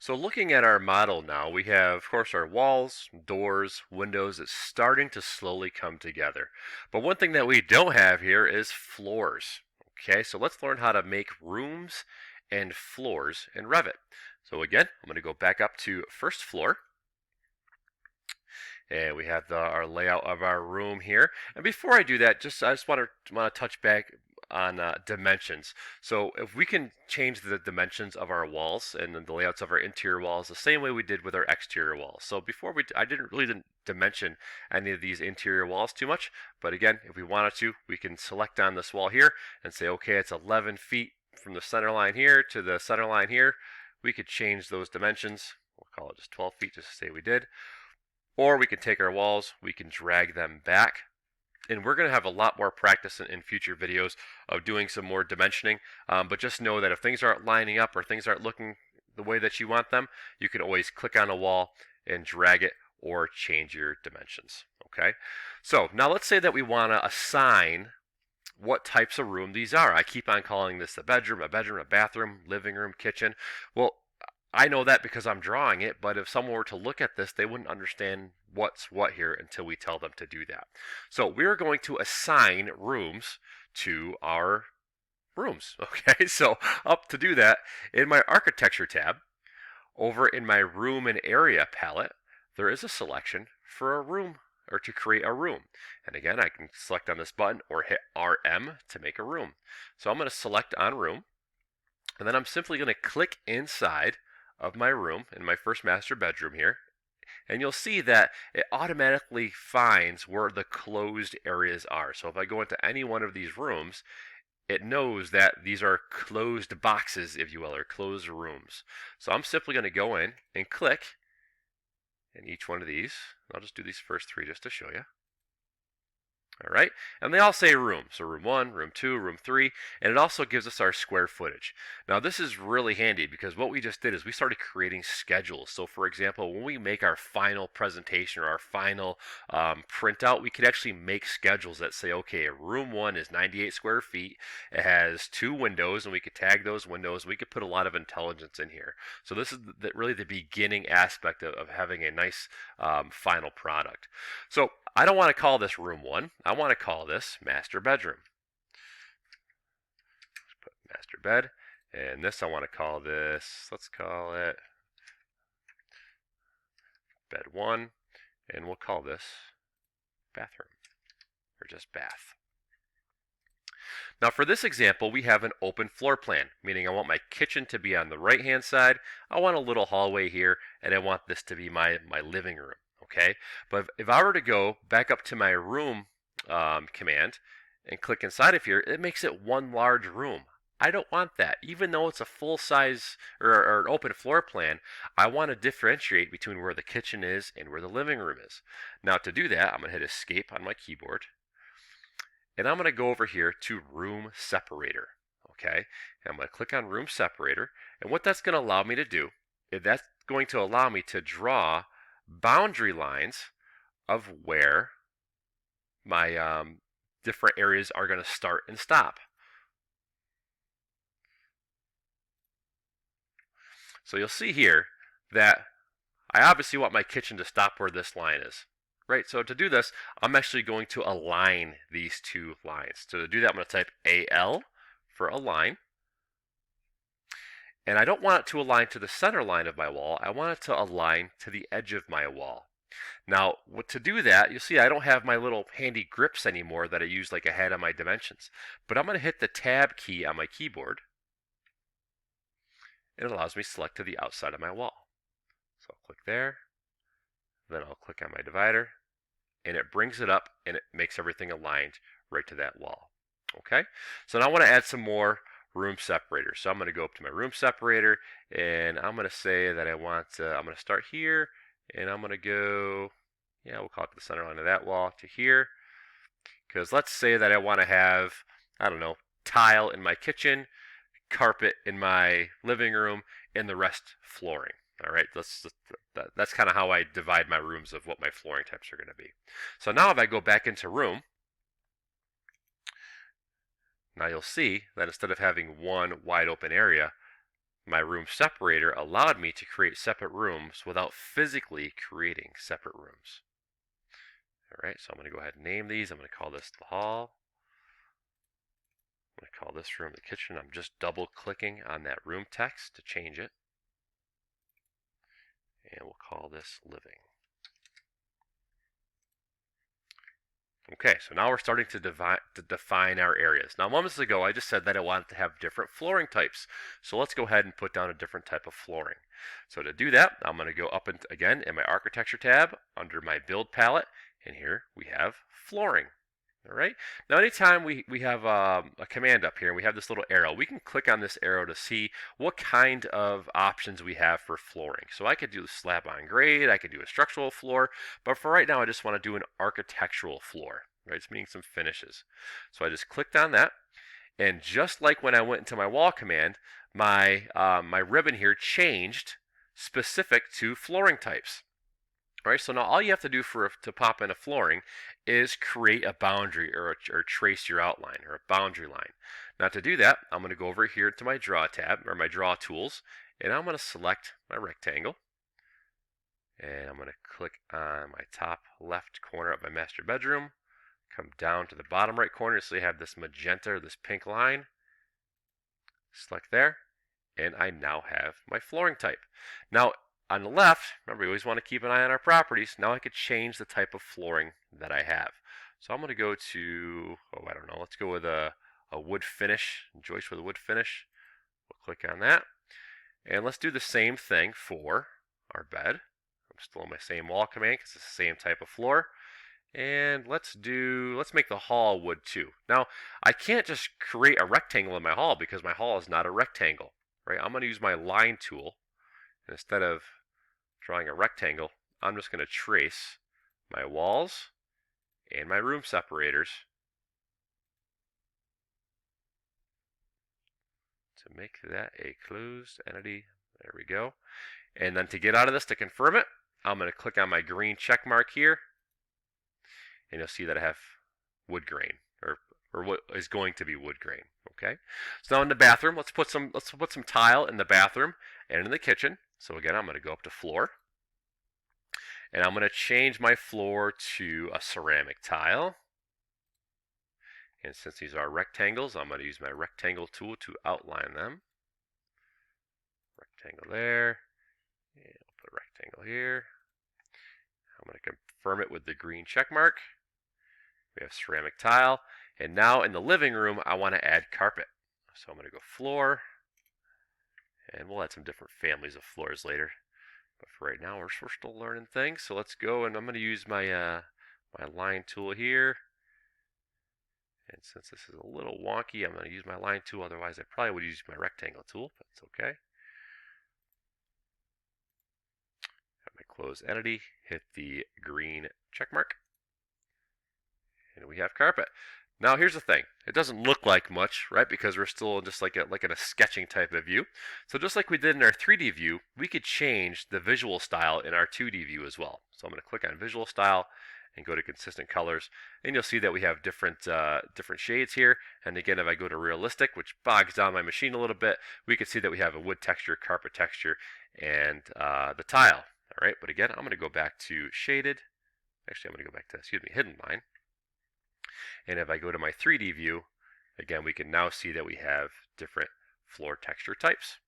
So looking at our model now, we have, of course, our walls, doors, windows. It's starting to slowly come together. But one thing that we don't have here is floors. Okay, so let's learn how to make rooms and floors in Revit. So again, I'm going to go back up to first floor. And we have our layout of our room here. And before I do that, I just want to touch back on dimensions. So if we can change the dimensions of our walls and the layouts of our interior walls the same way we did with our exterior walls. So before I didn't dimension any of these interior walls too much. But again, if we wanted to, we can select on this wall here and say, okay, it's 11 feet from the center line here to the center line here. We could change those dimensions. We'll call it just 12 feet just to say we did. Or we can take our walls, we can drag them back. And we're going to have a lot more practice in future videos of doing some more dimensioning. But just know that if things aren't lining up or things aren't looking the way that you want them, you can always click on a wall and drag it or change your dimensions. Okay? So now let's say that we want to assign what types of room these are. I keep on calling this a bedroom, a bathroom, living room, kitchen. Well, I know that because I'm drawing it, but if someone were to look at this, they wouldn't understand what's what here until we tell them to do that. So we're going to assign rooms to our rooms. Okay, so up to do that, in my architecture tab, over in my room and area palette, there is a selection for a room or to create a room. And again, I can select on this button or hit RM to make a room. So I'm going to select on room, and then I'm simply going to click inside of my room in my first master bedroom here, and you'll see that it automatically finds where the closed areas are. So if I go into any one of these rooms, it knows that these are closed boxes, if you will, or closed rooms. So I'm simply going to go in and click in each one of these. I'll just do these first three just to show you. All right, and they all say room. So room 1, room 2, room 3, and it also gives us our square footage. Now this is really handy because what we just did is we started creating schedules. So for example, when we make our final presentation or our final printout, we could actually make schedules that say, okay, room 1 is 98 square feet. It has 2 windows, and we could tag those windows. We could put a lot of intelligence in here. So this is really the beginning aspect of having a nice final product. So I don't want to call this room 1. I want to call this master bedroom. Let's put master bed. And this I want to call this, let's call it bed 1. And we'll call this bathroom, or just bath. Now for this example, we have an open floor plan, meaning I want my kitchen to be on the right-hand side. I want a little hallway here, and I want this to be my living room. Okay, but if I were to go back up to my room command and click inside of here, it makes it one large room. I don't want that. Even though it's a full size or an open floor plan, I want to differentiate between where the kitchen is and where the living room is. Now to do that, I'm going to hit escape on my keyboard, and I'm going to go over here to room separator. Okay, and I'm going to click on room separator, and what that's going to allow me to do is that's going to allow me to draw boundary lines of where my different areas are going to start and stop. So you'll see here that I obviously want my kitchen to stop where this line is. Right, so to do this, I'm actually going to align these two lines. So to do that, I'm going to type AL for align. And I don't want it to align to the center line of my wall. I want it to align to the edge of my wall. Now, to do that, you'll see I don't have my little handy grips anymore that I used like I had on my dimensions. But I'm going to hit the Tab key on my keyboard. It allows me to select to the outside of my wall. So I'll click there. Then I'll click on my divider. And it brings it up and it makes everything aligned right to that wall. Okay? So now I want to add some more room separator. So I'm going to go up to my room separator, and I'm going to say that I want, I'm going to start here, and I'm going to go, we'll call it the center line of that wall to here. Because let's say that I want to have, I don't know, tile in my kitchen, carpet in my living room, and the rest flooring. All right, that's kind of how I divide my rooms of what my flooring types are going to be. So now if I go back into room, now you'll see that instead of having one wide open area, my room separator allowed me to create separate rooms without physically creating separate rooms. All right, so I'm going to go ahead and name these. I'm going to call this the hall. I'm going to call this room the kitchen. I'm just double clicking on that room text to change it. And we'll call this living. Okay, so now we're starting to define our areas. Now, moments ago, I just said that I wanted to have different flooring types. So let's go ahead and put down a different type of flooring. So to do that, I'm going to go up again in my architecture tab under my build palette, and here we have flooring. All right. Now, anytime we have a command up here, and we have this little arrow, we can click on this arrow to see what kind of options we have for flooring. So I could do slab on grade, I could do a structural floor, but for right now, I just want to do an architectural floor, right? It's meaning some finishes. So I just clicked on that, and just like when I went into my wall command, my ribbon here changed specific to flooring types. All right, so now all you have to do to pop in a flooring is create a boundary or trace your outline or a boundary line. Now to do that, I'm going to go over here to my draw tab or my draw tools, and I'm going to select my rectangle, and I'm going to click on my top left corner of my master bedroom, come down to the bottom right corner so you have this magenta or this pink line, select there, and I now have my flooring type. Now on the left, remember, we always want to keep an eye on our properties. Now I could change the type of flooring that I have. So I'm going to go to, I don't know, let's go with a wood finish, joist with a wood finish. We'll click on that. And let's do the same thing for our bed. I'm still in my same wall command because it's the same type of floor. And let's make the hall wood too. Now, I can't just create a rectangle in my hall because my hall is not a rectangle, right? I'm going to use my line tool. And instead of drawing a rectangle, I'm just going to trace my walls and my room separators to make that a closed entity. There we go. And then to get out of this, to confirm it, I'm going to click on my green check mark here, and you'll see that I have wood grain, or what is going to be wood grain. Okay. So now in the bathroom, let's put some tile in the bathroom and in the kitchen. So again, I'm going to go up to floor, and I'm going to change my floor to a ceramic tile. And since these are rectangles, I'm going to use my rectangle tool to outline them. Rectangle there, and I'll put a rectangle here. I'm going to confirm it with the green check mark. We have ceramic tile, and now in the living room, I want to add carpet. So I'm going to go floor, and we'll add some different families of floors later. But for right now, we're still learning things. So let's go, and I'm going to use my my line tool here. And since this is a little wonky, I'm going to use my line tool. Otherwise, I probably would use my rectangle tool, but it's okay. Have my close entity, hit the green check mark, and we have carpet. Now here's the thing, it doesn't look like much, right? Because we're still just like in a sketching type of view. So just like we did in our 3D view, we could change the visual style in our 2D view as well. So I'm going to click on visual style and go to consistent colors, and you'll see that we have different shades here. And again, if I go to realistic, which bogs down my machine a little bit, we can see that we have a wood texture, carpet texture, and the tile. All right, but again, I'm going to go back to shaded. Actually, I'm going to go back to, hidden line. And if I go to my 3D view, again, we can now see that we have different floor texture types.